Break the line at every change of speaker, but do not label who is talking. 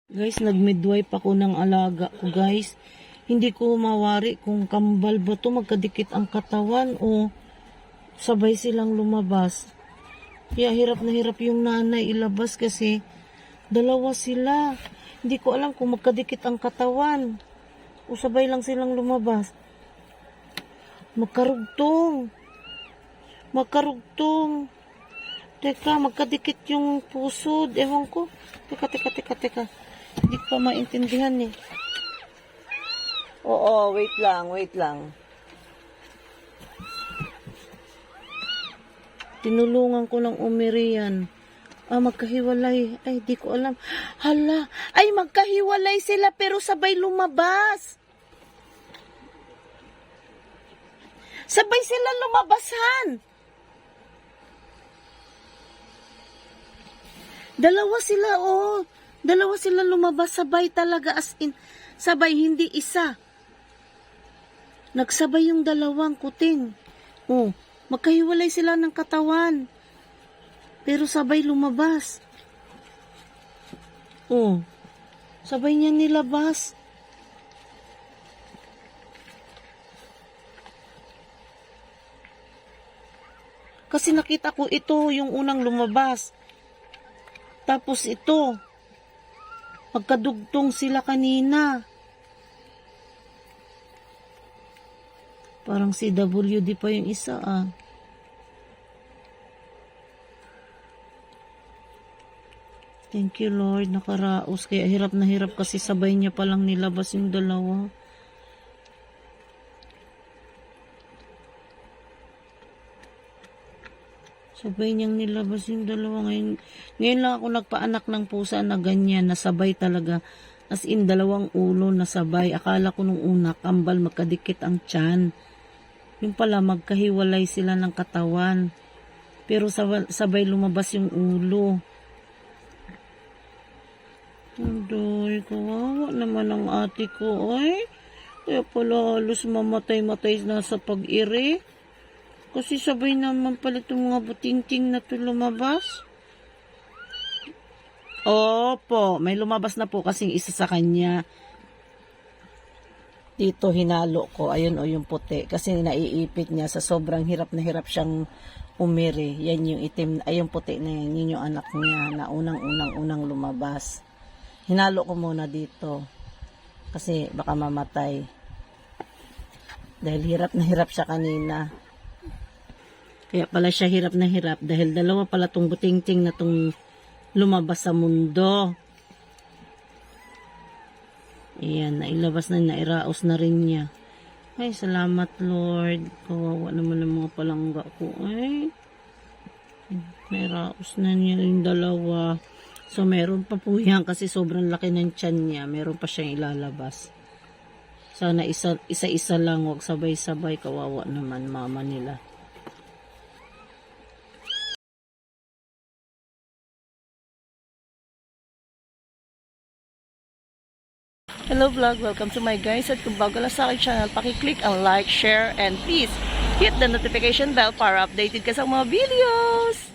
Guys, nag-midwife ako ng alaga ko, guys. Hindi ko mawari kung kambal ba to, magkadikit ang katawan o sabay silang lumabas. Kaya hirap na hirap yung nanay ilabas kasi dalawa sila. Hindi ko alam kung magkadikit ang katawan o sabay lang silang lumabas. Magkarugtong. Magkarugtong. Teka, magkadikit yung pusod. Ewan ko. Teka. Hindi ko pa maintindihan eh. Oo, wait lang. Tinulungan ko ng umirian. Magkahiwalay. Ay, di ko alam. Hala, ay magkahiwalay sila pero sabay lumabas. Sabay sila lumabasan. Dalawa sila lumabas, sabay talaga as in. Sabay, hindi isa. Nagsabay yung dalawang kuting. Magkahiwalay sila ng katawan. Pero sabay lumabas. Sabay niya nilabas. Kasi nakita ko ito yung unang lumabas. Tapos ito. Magkadugtong sila kanina. Parang si WD pa yung isa Thank you Lord, nakaraos. Kaya hirap na hirap kasi sabay niya palang nilabas yung dalawa. Sabay niyang nilabas yung dalawa. Ngayon lang ako nagpaanak ng pusa na ganyan, nasabay talaga. As in, dalawang ulo nasabay. Akala ko nung una, kambal, magkadikit ang tiyan. Yung pala, magkahiwalay sila ng katawan. Pero sabay lumabas yung ulo. Andoy, kawawa naman ang ate ko. Ay, kaya pala halos mamatay-matay na sa pag-iri. Kasi sabay naman pala itong mga butingting na ito lumabas. Opo, may lumabas na po kasing isa sa kanya. Dito hinalo ko, ayun yung puti. Kasi naiipit niya sa sobrang hirap na hirap siyang umiri. Yan yung itim, yung puti na yan. Yun yung anak niya na unang lumabas. Hinalo ko muna dito. Kasi baka mamatay. Dahil hirap na hirap siya kanina. Kaya pala siya hirap na hirap dahil dalawa pala tong butingting na tong lumabas sa mundo. Ayan, nailabas na, nairaos na rin niya. Ay, salamat Lord. Kawawa naman ang mga palangga ko. Ay, nairaos na niya yung dalawa. So, meron pa po yan kasi sobrang laki ng tiyan niya. Meron pa siyang ilalabas. Sana isa-isa lang, wag sabay-sabay. Kawawa naman mama nila. Hello vlog, welcome to my guys. At kung bago lang sa aking channel, pakiclick ang like, share, and please hit the notification bell para updated ka sa mga videos.